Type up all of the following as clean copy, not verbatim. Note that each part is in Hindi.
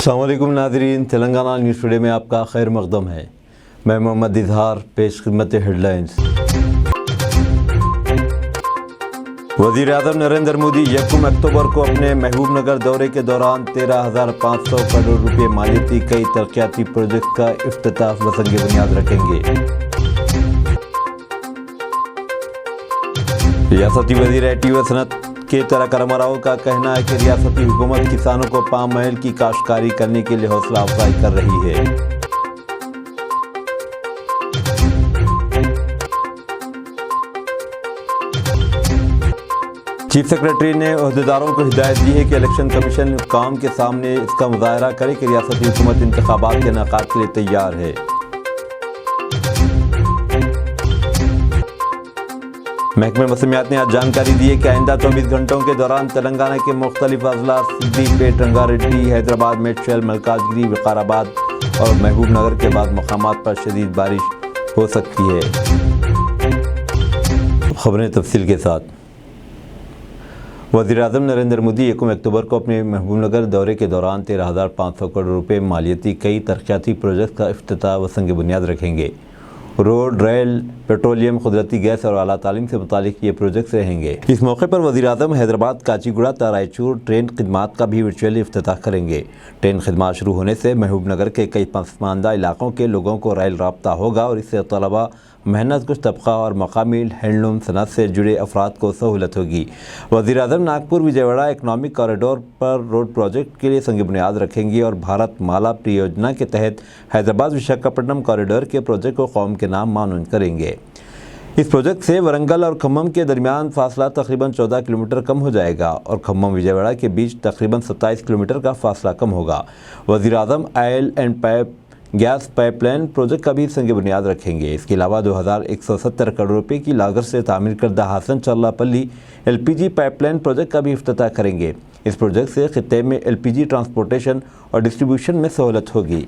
अस्सलाम वालेकुम नाज़रीन, तेलंगाना न्यूज़ टुडे में आपका खैर मक़दम है। मैं मोहम्मद इजहार, पेश खिदमत हेडलाइंस। वज़ीर-ए-आज़म नरेंद्र मोदी 1 अक्टूबर को अपने महबूब नगर दौरे के दौरान 13,500 करोड़ रुपये मालियती कई तरक्याती प्रोजेक्ट का इफ्तिताह बसंग बुनियाद रखेंगे। रियासती वज़ीर आई टी व सनत के तारक राव का कहना है कि रियासती हुकूमत किसानों को पाम ऑयल की काश्तकारी करने के लिए हौसला अफजाई कर रही है। चीफ सेक्रेटरी ने ओहदेदारों को हिदायत दी है कि इलेक्शन कमीशन हुक्काम के सामने इसका मुजाहरा करे कि रियासती हुकूमत इंतखाबात के इनेकाद के लिए तैयार है। महकमे मौसमियात ने आज जानकारी दी है कि आइंदा 24 घंटों के दौरान तेलंगाना के मुख्तलिफ अजला सिद्दीपेट, रंगारेड्डी, हैदराबाद, मेडचल, मलकाजगिरी, विकाराबाद और महबूब नगर के बाद मकामात पर शदीद बारिश हो सकती है। खबरें तफसील के साथ। वज़ीर-ए-आज़म नरेंद्र मोदी 1 अक्टूबर को अपने महबूब नगर दौरे के दौरान 13,500 करोड़ रुपये मालियती कई तरक्याती प्रोजेक्ट का इफ्तिताह व संग बुनियाद रखेंगे। रोड, रेल, पेट्रोलियम, कुदरती गैस और आला तालीम से मुतालिक ये प्रोजेक्ट्स रहेंगे। इस मौके पर वज़ीर-ए-आज़म हैदराबाद, काचीगुड़ा, रायचूर ट्रेन खिदमात का भी वर्चुअली इफ्तिताह करेंगे। ट्रेन खिदमात शुरू होने से महबूब नगर के कई पसमानदा इलाकों के लोगों को रेल राब्ता होगा और इससे तलबा, मेहनत कुछ तबका और मकामी हैंडलूम सनत से जुड़े अफराद को सहूलत होगी। वज़ीर-ए-आज़म नागपुर विजयवाड़ा इकनॉमिक कॉरिडोर पर रोड प्रोजेक्ट के लिए संग बुनियाद रखेंगी और भारत माला परियोजना के तहत हैदराबाद विशाखापट्टनम कॉरिडोर के प्रोजेक्ट को कौम के नाम मानून करेंगे। इस प्रोजेक्ट से वरंगल और खम्मम के दरमियान फासला तकरीबन 14 किलोमीटर कम हो जाएगा और खम्मम विजयवाड़ा के बीच तकरीबन 27 किलोमीटर का फासला कम होगा। वज़ीर-ए-आज़म oil and pipe gas pipeline project का भी संग बुनियाद रखेंगे। इसके अलावा 2,170 करोड़ रुपये की लागत से तामीर करदा Hassan Challapalli LPG pipeline project का भी इफ्तिताह करेंगे। इस प्रोजेक्ट से खित्ते में LPG ट्रांसपोर्टेशन और डिस्ट्रीब्यूशन में सहूलत होगी।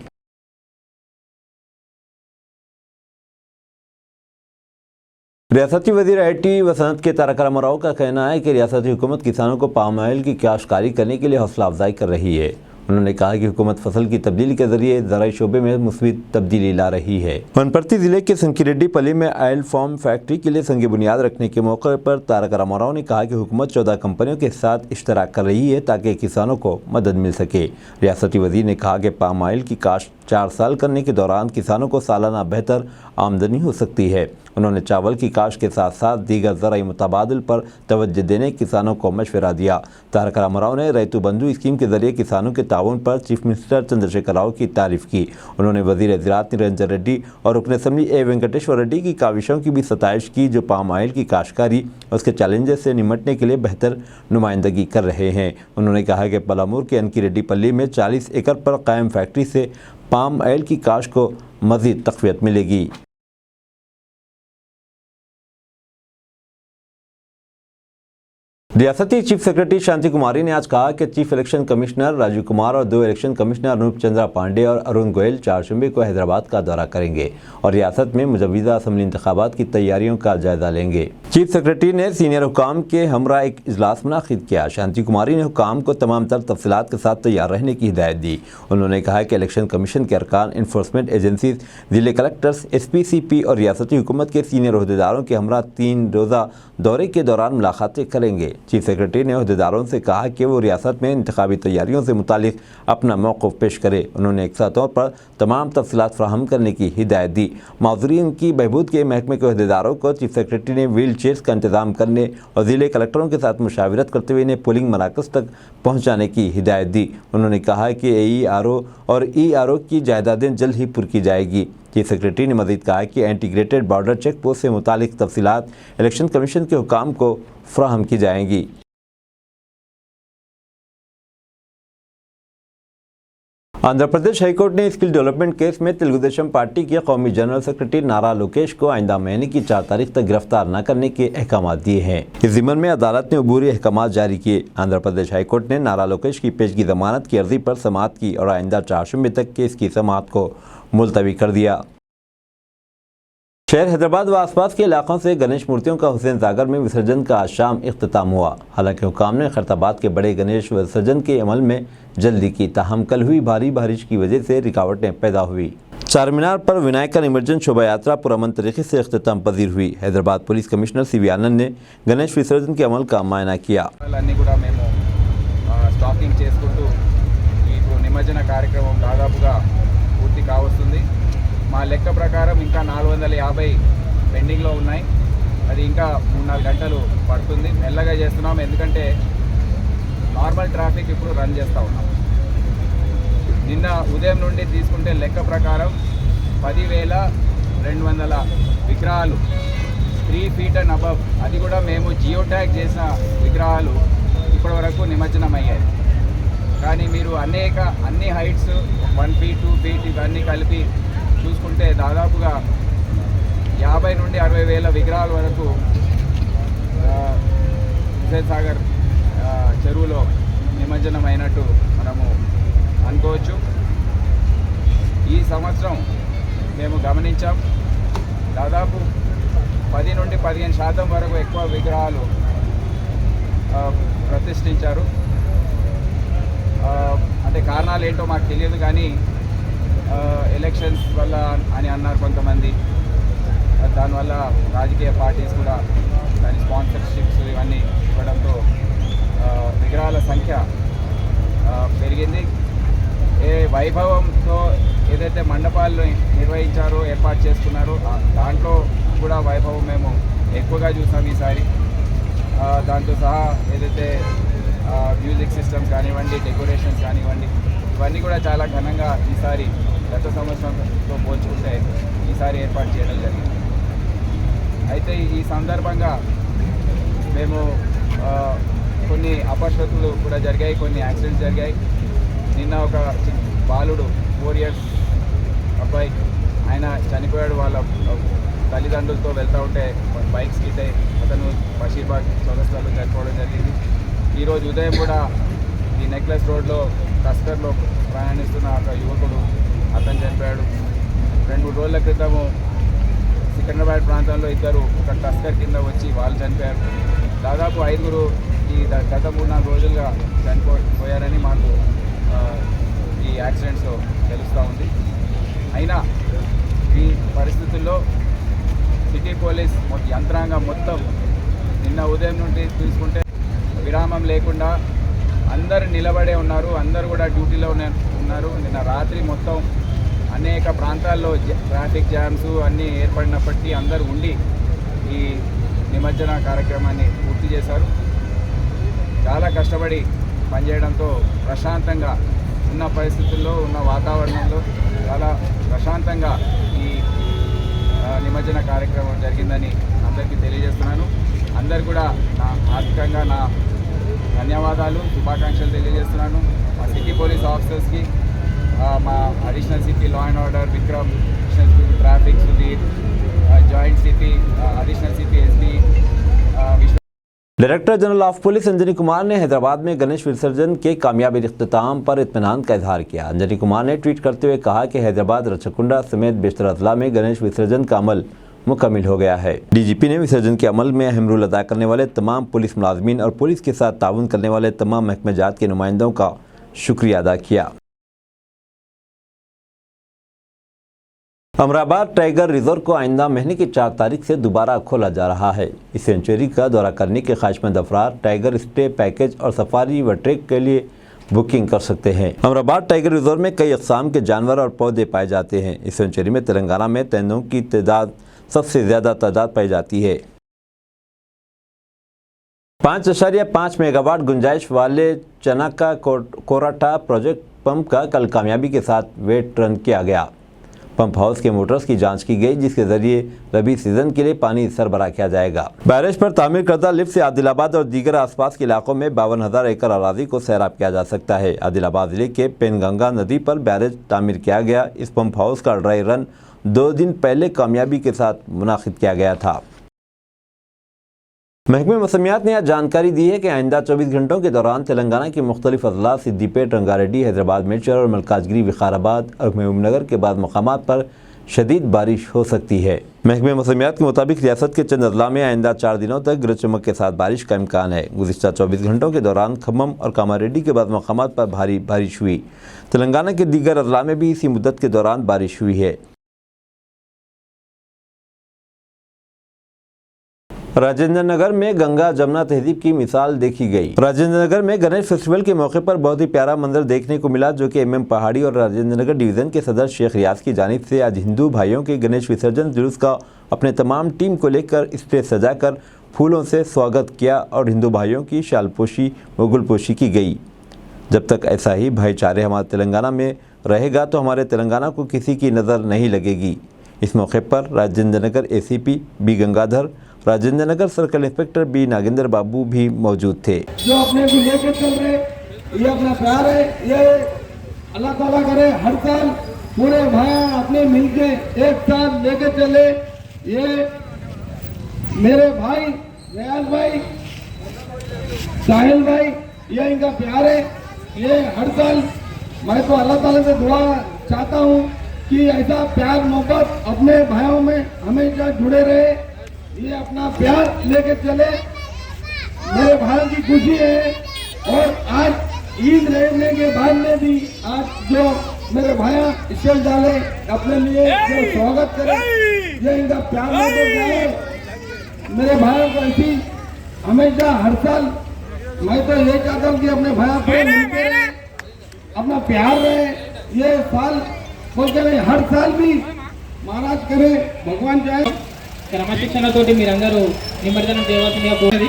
रियासती वज़ीर IT व सनत के तारक राव का कहना है कि रियासती हुकूमत किसानों को पाम ऑयल की काश्तकारी करने के लिए हौसला अफजाई कर रही है। उन्होंने कहा कि हुकूमत फसल की तब्दीली के जरिए ज़राई शोबे में मुस्बित तब्दीली ला रही है। वनपर्ती ज़िले के संकीरेड्डी पल्ली में ऑयल फार्म फैक्ट्री के लिए संग बुनियाद रखने के मौके पर तारक राव ने कहा कि हुकूमत 14 कंपनियों के साथ इश्तराक कर रही है ताकि किसानों को मदद मिल सके। रियासती वज़ीर ने कहा कि पाम ऑयल की काश्त 4 साल करने के दौरान किसानों को सालाना बेहतर आमदनी हो सकती है। उन्होंने चावल की काश्त के साथ साथ दीगर ज़राई मुताबादिल पर तवज्जो देने किसानों को मशवरा दिया। तारक राव ने रैतु बंधु स्कीम के जरिए किसानों के ताउन पर चीफ मिनिस्टर चंद्रशेखर राव की तारीफ की। उन्होंने वज़ीर ज़राअत निरंजन रेड्डी और रुकन असम्बली A वेंकटेश्वर रेड्डी की काविशों की भी सताइश की, जो पाम ऑयल की काश्तकारी और उसके चैलेंजेस से निमटने के लिए बेहतर नुमाइंदगी कर रहे हैं। उन्होंने कहा कि पलामूर के अंकीरेड्डी पल्ली में 40 एकड़ पर कायम फैक्ट्री से पाम ऑयल की काश्त को मज़ीद तक़वियत मिलेगी। रियासती चीफ सेक्रेटरी शांति कुमारी ने आज कहा कि chief election commissioner Rajiv Kumar और 2 इलेक्शन कमिश्नर अनूप चंद्रा पांडे और अरुण गोयल 4 जुम्मे को हैदराबाद का दौरा करेंगे और रियासत में मुजव्विज़ा असम्बली इंतखाबात की तैयारियों का जायजा लेंगे। चीफ सेक्रेटरी ने सीनियर हुकाम के हमरा एक इजलास मुनाकिद किया। शांति कुमारी ने हुकाम को तमाम तर तफसीलात के साथ तैयार रहने की हिदायत दी। उन्होंने कहा कि इलेक्शन कमीशन के अरकान, इन्फोर्समेंट एजेंसीज, ज़िले कलेक्टर्स, SP, CP और रियासती हुकूमत के सीनियर ओहदेदारों के हमरा 3 रोज़ा दौरे के दौरान मुलाकातें करेंगे। चीफ सेक्रेटरी ने ओहदेदारों से कहा कि वो रियासत में इंतखाबी तैयारियों से मुतालिक अपना मौक़िफ़ पेश करे। उन्होंने एक साथ तौर पर तमाम तफसीलात फराहम करने की हिदायत दी। माज़ूरीन की बहबूद के महकमे के ओहदेदारों को चीफ सेक्रेटरी ने व्हील चेयर्स का इंतज़ाम करने और ज़िले कलेक्टरों के साथ मुशावरत करते हुए इन्हें पोलिंग मराकज़ तक पहुँचाने की हिदायत दी। उन्होंने कहा कि AERO और ERO की जायदादें जल्द ही पुर की जाएगी। चीफ सेक्रेटरी ने मज़ीद कहा कि इंटीग्रेटेड बॉर्डर चेक पोस्ट से मुतालिक तफसीलात इलेक्शन कमीशन के हुकाम को फराहम की जाएंगी। आंध्र प्रदेश हाईकोर्ट ने स्किल डेवलपमेंट केस में तेलुगुदेशम पार्टी के कौमी जनरल सेक्रेटरी नारा लोकेश को आइंदा महीने की 4 तारीख तक गिरफ्तार न करने के अहकाम दिए हैं। इस ज़िम्मन में अदालत ने अबूरी अहकाम जारी किए। आंध्र प्रदेश हाईकोर्ट ने नारा लोकेश की पेशगी जमानत की अर्जी पर समाअत की और आइंदा 4 जुम्मे तक केस की समाअत को मुलतवी कर दिया। शहर हैदराबाद व आसपास के इलाकों से गणेश मूर्तियों का हुसैन सागर में विसर्जन का आज शाम इख्तिताम हुआ। हालांकि हुकाम ने खैरताबाद के बड़े गणेश विसर्जन के अमल में जल्दी की, ताहम कल हुई भारी बारिश की वजह से रुकावटें पैदा हुई। चारमीनार पर विनायक निमज्जन शोभा यात्रा पुरअमन तरीके से इख्तिताम पजीर हुई। हैदराबाद पुलिस कमिश्नर सीवी आनंद ने गणेश विसर्जन के अमल का मायना किया। స్టాకింగ్ చేసుకుంటూ ఇప్పుడు నిమజ్జన కార్యక్రమం దాదాపుగా పూర్తి కావస్తుంది। మా లెక్క ప్రకారం ఇంకా 450 పెండింగ్లో ఉన్నాయి। అది ఇంకా 3-4 గంటలు పడుతుంది। మెల్లగా చేస్తున్నాం, ఎందుకంటే నార్మల్ ట్రాఫిక్ ఇప్పుడు రన్ చేస్తూ ఉన్నాం। నిన్న ఉదయం నుండి తీసుకుంటే లెక్క ప్రకారం 10,200 విగ్రహాలు 3 feet అండ్ అబవ్, అది కూడా మేము జియో ట్యాగ్ చేసిన విగ్రహాలు ఇప్పటి వరకు నిమజ్జనం అయ్యాయి। కానీ మీరు అన్ని హైట్స్ 1 feet 2 feet ఇవన్నీ కలిపి చూసుకుంటే దాదాపుగా 50 నుండి 60 వేల విగ్రహాల వరకు హుస్సేన్ సాగర్ చెరువులో నిమజ్జనం అయినట్టు మనము అనుకోవచ్చు। ఈ సంవత్సరం మేము గమనించాం, దాదాపు 10 నుండి 15% వరకు ఎక్కువ విగ్రహాలు ప్రతిష్ఠించారు। అంటే కారణాలు ఏంటో మాకు తెలియదు, కానీ ఎలక్షన్స్ వల్ల అని అన్నారు కొంతమంది। దానివల్ల రాజకీయ పార్టీస్ కూడా దాని స్పాన్సర్షిప్స్ ఇవన్నీ ఇవ్వడంతో విగ్రహాల సంఖ్య పెరిగింది। ఏ వైభవంతో ఏదైతే మండపాలను నిర్వహించారో, ఏర్పాటు చేసుకున్నారో, దాంట్లో కూడా వైభవం మేము ఎక్కువగా చూసాం ఈసారి। దాంతో సహా ఏదైతే మ్యూజిక్ సిస్టమ్స్ కానివ్వండి, డెకరేషన్స్ కానివ్వండి, ఇవన్నీ కూడా చాలా ఘనంగా ఈసారి గత సంవత్సరంతో పోల్చుకుంటే ఈసారి ఏర్పాటు చేయడం జరిగింది। అయితే ఈ సందర్భంగా మేము కొన్ని అపశృతులు కూడా జరిగాయి, కొన్ని యాక్సిడెంట్స్ జరిగాయి। నిన్న ఒక బాలుడు 4 years అబ్బాయి ఆయన చనిపోయాడు। వాళ్ళ తల్లిదండ్రులతో వెళ్తూ ఉంటే బైక్ స్కిడ్ అయ్యి అతను బషీర్బాగ్ చౌరస్తాలో చనిపోవడం జరిగింది। ఈరోజు ఉదయం కూడా ఈ నెక్లెస్ రోడ్లో టస్కర్లో ప్రయాణిస్తున్న ఒక యువకుడు అతను చనిపోయాడు। 2-3 రోజుల క్రితము సికింద్రాబాద్ ప్రాంతంలో ఇద్దరు ఒక టస్కర్ కింద వచ్చి వాళ్ళు చనిపోయారు। దాదాపు 5 ఈ గత 3-4 రోజులుగా చనిపోయారని మాకు ఈ యాక్సిడెంట్స్లో తెలుస్తూ ఉంది। అయినా ఈ పరిస్థితుల్లో సిటీ పోలీస్ యంత్రాంగం మొత్తం నిన్న ఉదయం నుండి తీసుకుంటే విరామం లేకుండా అందరు నిలబడే ఉన్నారు, అందరూ కూడా డ్యూటీలో ఉన్నారు। నిన్న రాత్రి మొత్తం అనేక ప్రాంతాల్లో ట్రాఫిక్ జామ్స్ అన్నీ ఏర్పడినప్పటికీ అందరూ ఉండి ఈ నిమజ్జన కార్యక్రమాన్ని పూర్తి చేశారు। చాలా కష్టపడి పనిచేయడంతో ప్రశాంతంగా ఉన్న పరిస్థితుల్లో, ఉన్న వాతావరణంలో చాలా ప్రశాంతంగా ఈ నిమజ్జన కార్యక్రమం జరిగిందని అందరికీ తెలియజేస్తున్నాను। అందరు కూడా నా ఆర్థికంగా నా ధన్యవాదాలు, శుభాకాంక్షలు తెలియజేస్తున్నాను। మా సిటీ పోలీస్ ఆఫీసర్స్కి, మా additional CP law and order Vikram, additional CP traffic Sudhir, joint CP, additional CP SP director general of police Anjani Kumar ने हैदराबाद में गणेश विसर्जन के कामयाबी इख्तिताम पर इत्मीनान का इजहार किया। अंजनी कुमार ने ट्वीट करते हुए कहा कि हैदराबाद, रचकुंडा समेत बेशतर अजला में गणेश विसर्जन का अमल मुकम्मिल हो गया है। डीजीपी ने विसर्जन के अमल में अहम रोल अदा करने वाले तमाम पुलिस मुलाजमीन और पुलिस के साथ ताउन करने वाले तमाम महकमे जात के नुमाइंदों का शुक्रिया अदा किया। अमराबाद टाइगर रिजर्व को आइंदा महीने की 4 तारीख से दोबारा खोला जा रहा है। इस सेंचुरी का दौरा करने के ख्वाहिशमंद अफराद टाइगर स्टे पैकेज और सफारी व ट्रेक के लिए बुकिंग कर सकते हैं। अमराबाद टाइगर रिजर्व में कई अक़साम के जानवर और पौधे पाए जाते हैं। इस सेंचुरी में तेलंगाना में तेंदुओं की तादाद सबसे ज़्यादा तादाद पाई जाती है। 5.5 मेगावाट गुंजाइश वाले चना का कोराटा प्रोजेक्ट पंप का कल कामयाबी के साथ वेट रन किया गया। पंप हाउस के मोटर्स की जांच की गई, जिसके जरिए रबी सीजन के लिए पानी सरबराह किया जाएगा। बैरेज पर तामीर करदा लिफ्ट से आदिलाबाद और दीगर आसपास के इलाकों में 52,000 एकड़ अराजी को सैराब किया जा सकता है। आदिलाबाद जिले के पेनगंगा नदी पर बैरेज तामीर किया गया। इस पंप हाउस का ड्राई रन 2 दिन पहले कामयाबी के साथ मुनाकिद किया गया था। महकमे मौसमियात ने आज जानकारी दी है कि आइंदा 24 घंटों के दौरान तेलंगाना के मुख्तलिफ अजला सिद्दीपेट, रंगारेड्डी, हैदराबाद, मेडचर और मलकाजगिरी, विकाराबाद और महबूबनगर के बाद मकामात पर शदीद बारिश हो सकती है। महकमे मौसमियात के मुताबिक रियासत के चंद अजला में आइंदा 4 दिनों तक गरज चमक के साथ बारिश का इम्कान है। गुज़िश्ता 24 घंटों के दौरान खम्मम और कामारेड्डी के बाद मकामात पर भारी बारिश हुई। तेलंगाना के दीगर अजला में भी इसी मुद्दत के दौरान बारिश हुई है। राजेंद्र नगर में गंगा जमुना तहजीब की मिसाल देखी गई। राजेंद्र नगर में गणेश फेस्टिवल के मौके पर बहुत ही प्यारा मंजर देखने को मिला, जो कि एमएम पहाड़ी और राजेंद्र नगर डिवीज़न के सदर शेख रियाज की जानिब से आज हिंदू भाइयों के गणेश विसर्जन जुलूस का अपने तमाम टीम को लेकर स्टेज सजाकर फूलों से स्वागत किया और हिंदू भाइयों की शालपोशी व गुलपोशी की गई। जब तक ऐसा ही भाईचारे हमारे तेलंगाना में रहेगा तो हमारे तेलंगाना को किसी की नज़र नहीं लगेगी। इस मौके पर Rajendra Nagar ACP B Gangadhar, Rajendra Nagar circle inspector B Nagendra Babu भी मौजूद थे। जो अपने को लेकर चल रहे, ये अपना प्यार है, ये अल्लाह ताला करे हर साल पूरे भाई अपने मिलके एक साथ लेकर चले। ये मेरे भाई रियाज भाई, साहिल भाई, ये इनका प्यार है। ये हर साल मैं तो अल्लाह ताला से दुआ चाहता हूँ कि ऐसा प्यार मोहब्बत अपने भाइयों में हमेशा जुड़े रहे। ये अपना प्यार लेके चले, मेरे भाइयों की खुशी है। और आज ईद रहने के बाद में भी आज जो मेरे भाइयाँ स्टेज डाले अपने लिए जो स्वागत करे, ये इनका प्यार लेके चले। मेरे भाइयों को ऐसी हमेशा हर साल मैं तो ये चाहता हूँ कि अपने भाइयों को मिलते रहे, अपना प्यार रहे। ये साल बोलते नहीं, हर साल भी महाराज करे, भगवान चाहे। క్రమశిక్షణతోటి మీరందరూ నిమజ్జనం చేయవలసిందిగా కోరేది.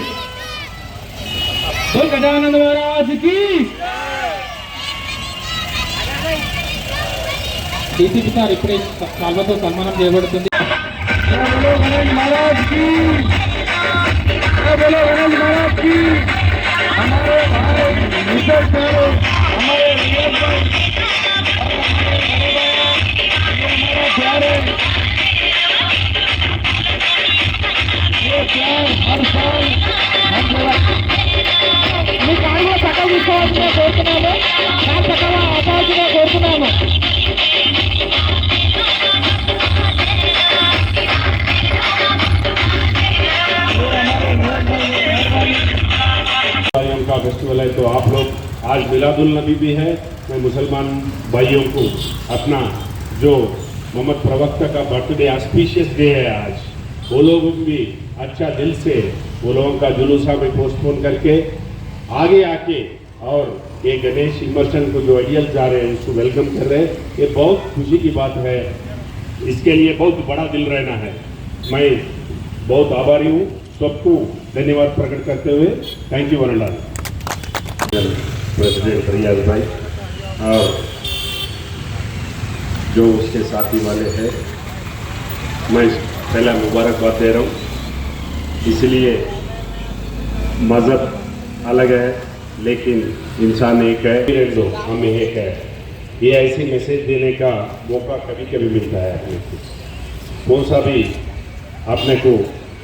బోల్ గజానన మహారాజ్కి డీసీపీ గారు ఇప్పుడే కాల్వతో సన్మానం చేయబడుతుంది. गणेश महाराज की, बोलो गणेश महाराज की। हमारे भाई निकल प्यारे, हमारे रियाज भाई, हमारा प्यारे, ये प्यार हर साल हम మీ కాళ్ళలో చక్కగా తీసుకోవాల్సిందిగా కోరుతున్నాము. చాలా చక్కగా అవ్వాల్సిందిగా కోరుతున్నాము. भाइयों का फेस्टिवल है, तो आप लोग आज मिलादुल नबी भी है। मैं मुसलमान भाइयों को अपना जो मोहम्मद प्रवक्ता का बर्थडे ऑस्पिशियस डे है आज, वो लोगों को भी अच्छा दिल से वो लोगों का जुलूसा में पोस्टपोन करके आगे आके और ये गणेश इमर्शन को जो आइडियल जा रहे हैं उसको वेलकम कर रहे हैं। ये बहुत खुशी की बात है, इसके लिए बहुत बड़ा दिल रहना है। मैं बहुत आभारी हूँ, सबको धन्यवाद प्रकट करते हुए thank you one and all. President Riyaz भाई और जो उसके साथी वाले हैं, मैं पहला मुबारकबाद दे रहा हूँ। इसलिए मज़हब अलग है लेकिन इंसान एक है, दो हम एक है। ये ऐसी मैसेज देने का मौका कभी कभी मिलता है अपने को। कौन सा भी अपने को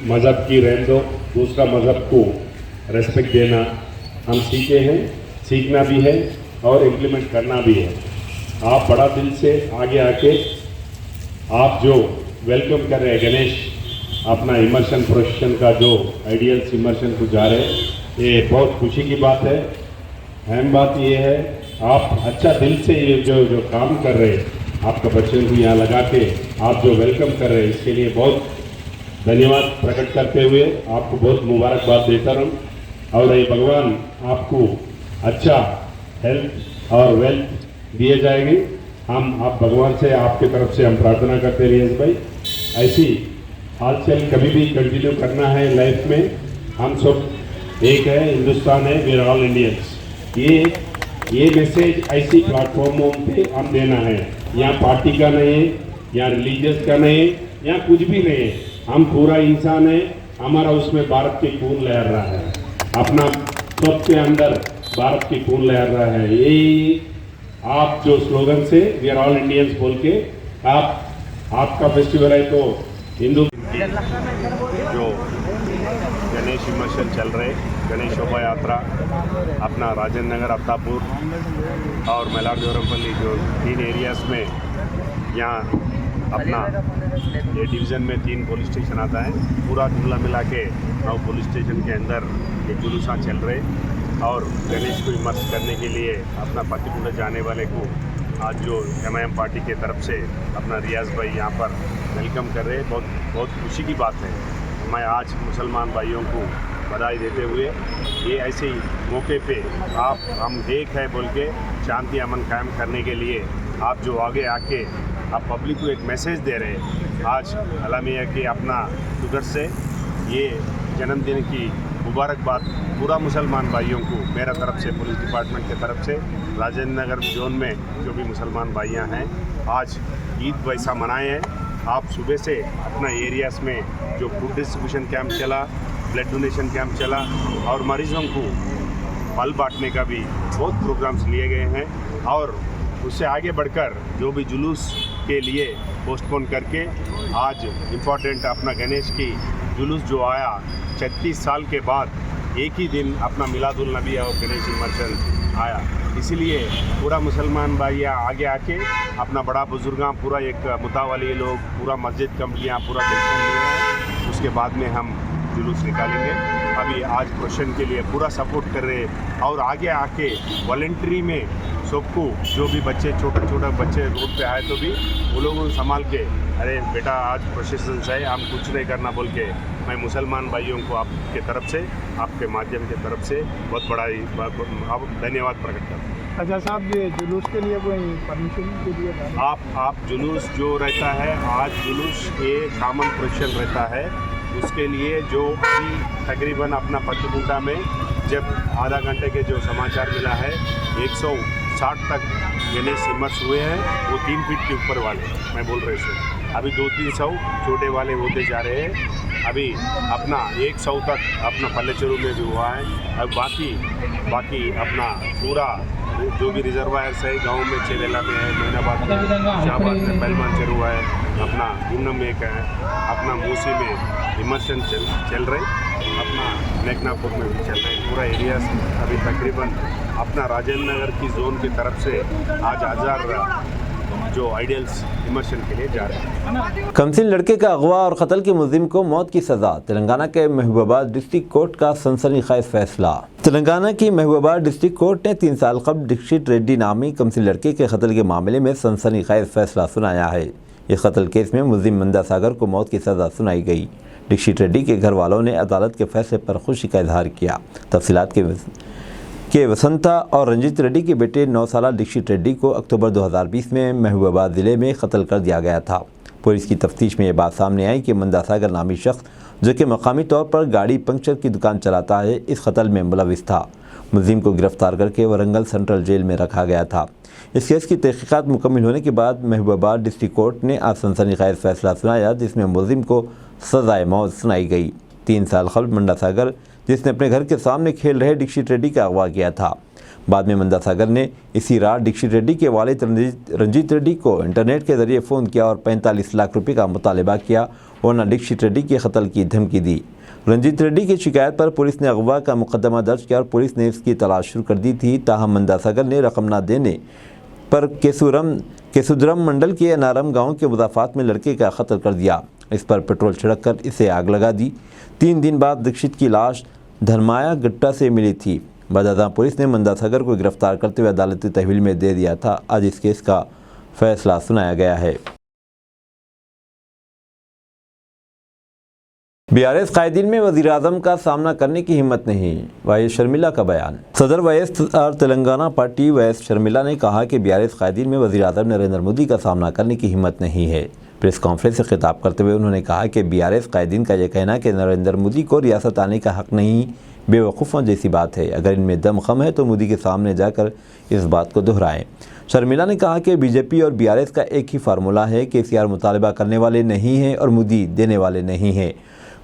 मज़हब की रहने दो, दूसरा मज़हब को रेस्पेक्ट देना हम सीखे हैं, सीखना भी है और इम्प्लीमेंट करना भी है। आप बड़ा दिल से आगे आके आप जो वेलकम कर रहे हैं गणेश अपना इमर्शन प्रोसेशन का जो आइडियल्स इमर्शन को जा रहे हैं, ये बहुत खुशी की बात है। अहम बात ये है आप अच्छा दिल से ये जो काम कर रहे हैं, आपका बच्चों को यहाँ लगा के आप जो वेलकम कर रहे हैं, इसके लिए बहुत धन्यवाद प्रकट करते हुए आपको बहुत मुबारकबाद देता रहूँ। और ये भगवान आपको अच्छा हेल्थ और वेल्थ दिए जाएंगे। आप भगवान से आपके तरफ से हम प्रार्थना करते हैं रियाज भाई, ऐसी हालचाल कभी भी कंटिन्यू करना है लाइफ में। हम सब एक है, हिंदुस्तान है, वी आर ऑल इंडियंस। ये मैसेज ऐसी प्लेटफॉर्मों पे हम देना है। यहाँ पार्टी का नहीं है, यहाँ रिलीजियस का नहीं है, यहाँ कुछ भी नहीं है। हम पूरा इंसान है, हमारा उसमें भारत की खून लहर रहा है, अपना सबके अंदर भारत की खून लहर रहा है। यही आप जो स्लोगन से वी आर ऑल इंडियंस बोल के आपका फेस्टिवल है, तो हिंदू जो गणेश इमर्शन चल रहे, गणेश शोभा यात्रा अपना राजेंद्र नगर, अत्तापुर और मैलारदेवरमपल्ली जो 3 एरियाज़ में यहाँ अपना ये डिवीज़न में 3 पुलिस स्टेशन आता है, पूरा जुमला मिला के 9 पुलिस स्टेशन के अंदर ये जुलूसा चल रहे और गणेश को इमर्स करने के लिए अपना पतिकुंड जाने वाले को आज जो MIM पार्टी के तरफ से अपना रियाज भाई यहाँ पर वेलकम कर रहे हैं। बहुत खुशी की बात है। मैं आज मुसलमान भाइयों को बधाई देते हुए ये ऐसे ही मौके पे हम एक है बोल के शांति अमन कायम करने के लिए आप जो आगे आके आप पब्लिक को एक मैसेज दे रहे हैं। आज अलमिया के अपना शुगर से ये जन्मदिन की मुबारकबाद पूरा मुसलमान भाइयों को मेरा तरफ से, पुलिस डिपार्टमेंट के तरफ से, राजेंद्र नगर जोन में जो भी मुसलमान भाइयाँ हैं आज ईद वैसा मनाए हैं। आप सुबह से अपना एरियाज़ में जो फूड डिस्ट्रीब्यूशन कैंप चला, ब्लड डोनेशन कैंप चला और मरीजों को फल बांटने का भी बहुत प्रोग्राम्स लिए गए हैं और उससे आगे बढ़कर जो भी जुलूस के लिए पोस्टपोन करके आज इम्पोर्टेंट अपना गणेश की जुलूस जो आया 36 साल के बाद एक ही दिन अपना मिलादुल नबी और गणेश इमर्शन आया। इसीलिए पूरा मुसलमान भाई आगे आके अपना बड़ा बुजुर्गां पूरा एक मुतावली लोग पूरा मस्जिद कमिटियाँ पूरा डिसीजन लिए हैं। उसके बाद में हम जुलूस निकालेंगे। अभी आज क्वेश्चन के लिए पूरा सपोर्ट कर रहे और आगे आके वॉलंटरी में सबको जो भी बच्चे छोटा बच्चे रोड पे आए तो भी वो लोगों को संभाल के अरे बेटा आज प्रोसेशन है हम कुछ नहीं करना बोल के मैं मुसलमान भाइयों को आपके तरफ से, आपके माध्यम के तरफ से बहुत बड़ा धन्यवाद प्रकट करता हूँ। अच्छा साहब, ये जुलूस के लिए कोई परमिशन के लिए आप जुलूस जो रहता है आज जुलूस ये कॉमन प्रोसेशन रहता है, उसके लिए जो अभी तकरीबन अपना पतिकुंडा में जब आधा घंटे के जो समाचार मिला है 160 तक गणेश इमर्स हुए हैं, वो 3 फीट के ऊपर वाले मैं बोल रहे थे। अभी 200-300 छोटे वाले होते जा रहे हैं। अभी अपना 100 तक अपना पल्लेचरू में भी हुआ है। अब बाकी अपना पूरा जो भी रिजर्वायर्स है गांव में चेलेला में है, मैनाबाद में, शाहबाद में, पहलवान चरुआ है, अपना गुन्नम में एक है, अपना मूसी में इमर्शन चल रहे, अपना नेकनापुर में भी चल रहे। पूरा एरिया अभी तकरीबन अपना राजेंद्र नगर की जोन की तरफ से आज 1000 जो आइडियल्स इमर्शन के लिए जा रहे हैं। कमसिन लड़के का अगवा और कत्ल के मुलजिम को मौत की सज़ा। तेलंगाना के महबूबाबाद डिस्ट्रिक्ट कोर्ट का सनसनीखेज फैसला। तेलंगाना की महबूबाबाद डिस्ट्रिक्ट कोर्ट ने 3 साल कबल दीक्षित रेड्डी नामी कमसिन लड़के के कत्ल के मामले में सनसनीखेज फैसला सुनाया है। इस कत्ल केस में मुलजिम मंदा सागर को मौत की सज़ा सुनाई गई। दीक्षित रेड्डी के घर वालों ने अदालत के फैसले पर खुशी का इजहार किया। तफसीलात के वसंता और रंजीत रेड्डी के बेटे 9 साला दीक्षित रेड्डी को अक्टूबर 2020 में महबूबाबाद ज़िले में कत्ल कर दिया गया था। पुलिस की तफ्तीश में ये बात सामने आई कि मंदा सागर नामी शख्स जो कि मकामी तौर पर गाड़ी पंक्चर की दुकान चलाता है, इस कत्ल में मुलविस था। मुलजिम को गिरफ्तार करके वरंगल सेंट्रल जेल में रखा गया था। इस केस की तहकीकात मुकम्मल होने के बाद महबूबाबाद डिस्ट्रिक्ट कोर्ट ने आज सनसनीखेज फैसला सुनाया, जिसमें मुलजिम को सज़ाए मौत सुनाई गई। 3 साल कबल मंदा सागर, जिसने अपने घर के सामने खेल रहे दीक्षित रेड्डी का अगवा किया था। बाद में मंदा सागर ने इसी रात दीक्षित रेड्डी के वालिद रंजीत रेड्डी को इंटरनेट के जरिए फ़ोन किया और 45 लाख रुपए का मुतालबा किया और न दीक्षित रेड्डी के कत्ल की धमकी दी। रंजीत रेड्डी की शिकायत पर पुलिस ने अगवा का मुकदमा दर्ज किया और पुलिस ने इसकी तलाश शुरू कर दी थी। ताहम मंदा सागर ने रकम न देने पर केसुदरम मंडल के अनारम गाँव के मुदाफ़ात में लड़के का कत्ल कर दिया। इस पर पेट्रोल छिड़क कर इसे आग लगा दी। 3 दिन बाद दीक्षित की लाश धर्माया गट्टा से मिली थी। बदादा पुलिस ने मंदा सागर को गिरफ्तार करते हुए अदालती तहवील में दे दिया था। आज इस केस का फैसला सुनाया गया है। बीआरएस कायदीन में वज़ीर-ए-आज़म का सामना करने की हिम्मत नहीं, वाईएस शर्मिला का बयान। सदर वाईएस और तेलंगाना पार्टी वाईएस शर्मिला ने कहा कि बीआरएस कायदीन में वज़ीर-ए-आज़म नरेंद्र मोदी का सामना करने की हिम्मत नहीं है। प्रेस कॉन्फ्रेंस से खिताब करते हुए उन्होंने कहा कि बीआरएस कायदीन का यह कहना कि नरेंद्र मोदी को रियासत आने का हक़ नहीं, बेवकूफ़ों जैसी बात है। अगर इनमें दम खम है तो मोदी के सामने जाकर इस बात को दोहराएं। शर्मिला ने कहा कि बीजेपी और बीआरएस का एक ही फार्मूला है, केसीआर मुतालबा करने वाले नहीं हैं और मोदी देने वाले नहीं हैं।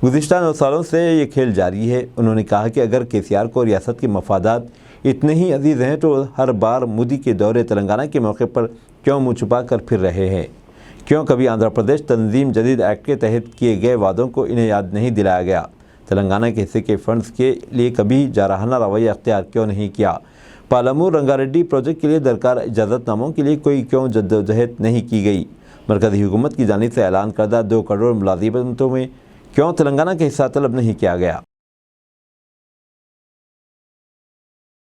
गुज़िश्ता 9 सालों से ये खेल जारी है। उन्होंने कहा कि अगर केसीआर को रियासत के मफादात इतने ही अजीज़ हैं तो हर बार मोदी के दौरे तेलंगाना के मौके पर क्यों मुँह छुपा कर फिर रहे हैं? क्यों कभी आंध्र प्रदेश तंजीम जदीद एक्ट के तहत किए गए वादों को इन्हें याद नहीं दिलाया गया? तेलंगाना के हिस्से के फंड्स के लिए कभी जारहाना रवैया अख्तियार क्यों नहीं किया? पालमू रंगारेड्डी प्रोजेक्ट के लिए दरकार इजाज़तनामों के लिए क्यों जद्दोजहद नहीं की गई? मरकज़ी हुकूमत की जानिब से ऐलान करदा 2 करोड़ मुलाजिमतों में क्यों तेलंगाना का हिस्सा तलब नहीं किया गया।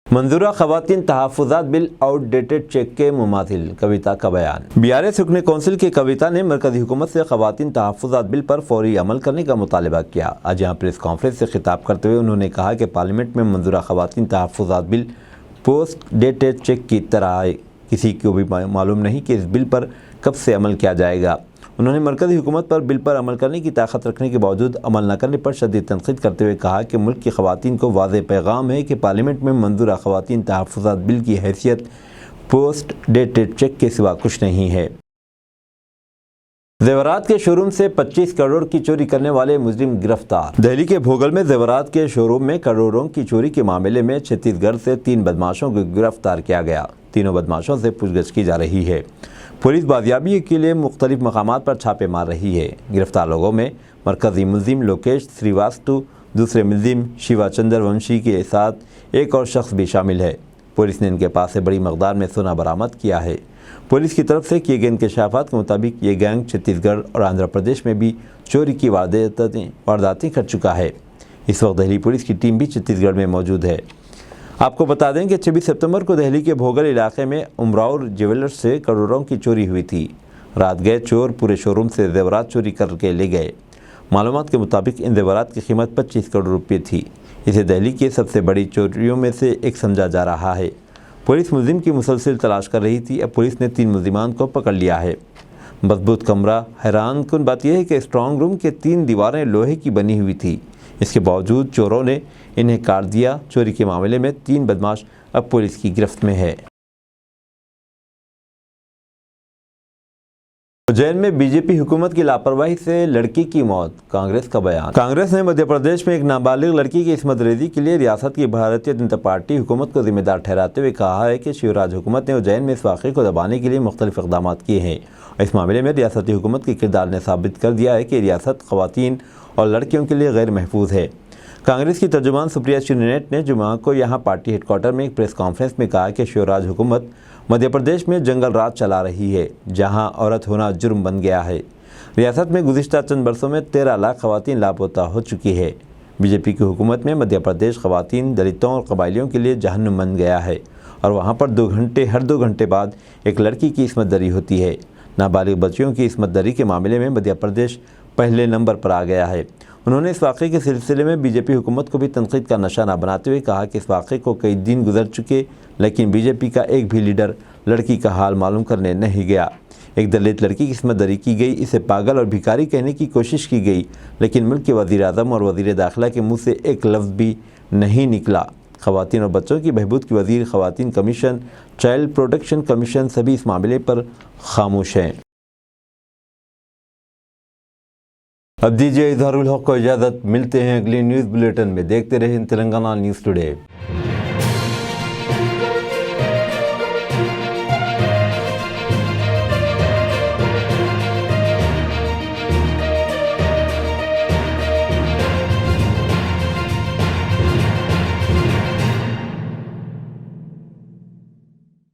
मंजूरा खवातीन तहफ़्फ़ुज़ात बिल आउटडेटेड चेक के मुमाथिल, कविता का बयान। BRS रुकने कौंसिल की कविता ने मरकज़ी हुकूमत से खवातीन तहफ़्फ़ुज़ात बिल पर फौरी अमल करने का मुतालबा किया। आज यहाँ प्रेस कॉन्फ्रेंस से खिताब करते हुए उन्होंने कहा कि पार्लियामेंट में मंजूरा खवातीन तहफ़्फ़ुज़ात बिल पोस्ट डेटेड चेक की तरह आए। किसी को भी मालूम नहीं कि इस बिल पर कब से अमल किया जाएगा। उन्होंने मरकज़ी हुकूमत पर बिल पर अमल करने की ताकत रखने के बावजूद अमल न करने पर शदीद तनक़ीद करते हुए कहा कि मुल्क की ख़वातीन को वाज़ेह पैगाम है कि पार्लियामेंट में मंजूरा ख़वातीन तहफ़्फ़ुज़ात बिल की हैसियत पोस्ट डेटेड चेक के सिवा कुछ नहीं है। ज़ेवरात के शोरूम से 25 करोड़ की चोरी करने वाले मुजरिम गिरफ्तार। दिल्ली के भोगल में ज़ेवरात के शोरूम में करोड़ों की चोरी के मामले में छत्तीसगढ़ से 3 बदमाशों को गिरफ्तार किया गया। तीनों बदमाशों से पूछगछ की जा रही है। पुलिस बाजियाबी के लिए मुख्तलिफ मकामात पर छापे मार रही है। गिरफ्तार लोगों में मरकज़ी मुलजिम लोकेश श्रीवास्तव, दूसरे मुलजिम शिवा चंद्र वंशी के साथ एक और शख्स भी शामिल है। पुलिस ने इनके पास से बड़ी मकदार में सोना बरामद किया है। पुलिस की तरफ से किए गए इंकशाफात के मुताबिक ये गैंग छत्तीसगढ़ और आंध्र प्रदेश में भी चोरी की वारदातें कर चुका है। इस वक्त दिल्ली पुलिस की टीम भी छत्तीसगढ़ में मौजूद है। आपको बता दें कि 26 सितंबर को दिल्ली के भोगल इलाके में उमराव ज्वेलर्स से करोड़ों की चोरी हुई थी। रात गए चोर पूरे शोरूम से ज़ेवरात चोरी करके ले गए। मालूमात के मुताबिक इन ज़ेवरात की कीमत 25 करोड़ रुपये थी। इसे दिल्ली की सबसे बड़ी चोरियों में से एक समझा जा रहा है। पुलिस मुलजिम की मुसलसल तलाश कर रही थी। अब पुलिस ने 3 मुलजिमान को पकड़ लिया है। मजबूत कमरा। हैरानकुन बात यह है कि स्ट्रॉन्ग रूम के 3 दीवारें लोहे की बनी हुई थी। इसके बावजूद चोरों ने इन्हें काट दिया। चोरी के मामले में 3 बदमाश अब पुलिस की गिरफ्त में है। उज्जैन में बीजेपी हुकूमत की लापरवाही से लड़की की मौत, कांग्रेस का बयान। कांग्रेस ने मध्य प्रदेश में एक नाबालिग लड़की की इस्मत रेजी के लिए रियासत की भारतीय जनता पार्टी हुकूमत को जिम्मेदार ठहराते हुए कहा है कि शिवराज हुकूमत ने उज्जैन में इस वाक़े को दबाने के लिए मुख्तलिफ इक़दाम किए हैं। इस मामले में रियासती हुकूमत के किरदार ने साबित कर दिया है कि रियासत ख़वातीन और लड़कियों के लिए गैर महफूज है। कांग्रेस की तर्जुमान सुप्रिया श्रीनेट ने जुमा को यहाँ पार्टी हेडक्वार्टर में एक प्रेस कॉन्फ्रेंस में कहा कि शिवराज हुकूमत मध्य प्रदेश में जंगल राज चला रही है, जहाँ औरत होना जुर्म बन गया है। रियासत में गुज़िश्ता चंद बरसों में 13 लाख ख़वातीन लापता हो चुकी है। बीजेपी की हुकूमत में मध्य प्रदेश ख़वातीन, दलितों और कबाइलियों के लिए जहन्नुम बन गया है और वहाँ पर हर 2 घंटे बाद एक लड़की की इस्मत दरी होती है। नाबालिग बच्चियों की इस्मत दरी के मामले में मध्य प्रदेश पहले नंबर पर आ गया है। उन्होंने इस वाक़े के सिलसिले में बीजेपी हुकूमत को भी तनक़ीद का निशाना बनाते हुए कहा कि इस वाक़े को कई दिन गुजर चुके, लेकिन बीजेपी का एक भी लीडर लड़की का हाल मालूम करने नहीं गया। एक दलित लड़की की इस्मत दरी की गई, इसे पागल और भिखारी कहने की कोशिश की गई, लेकिन मुल्क के वज़ीर आज़म और वज़ीर दाखिला के मुँह से एक लफ्ज़ भी नहीं निकला। ख़वातीन और बच्चों की बहबूद की वज़ीर, ख़वातीन कमीशन, चाइल्ड प्रोटेक्शन कमीशन सभी इस मामले पर खामोश हैं। अब दीजिए इजहारुल हक को इजाज़त। मिलते हैं अगली न्यूज़ बुलेटिन में। देखते रहें तेलंगाना न्यूज़ टुडे।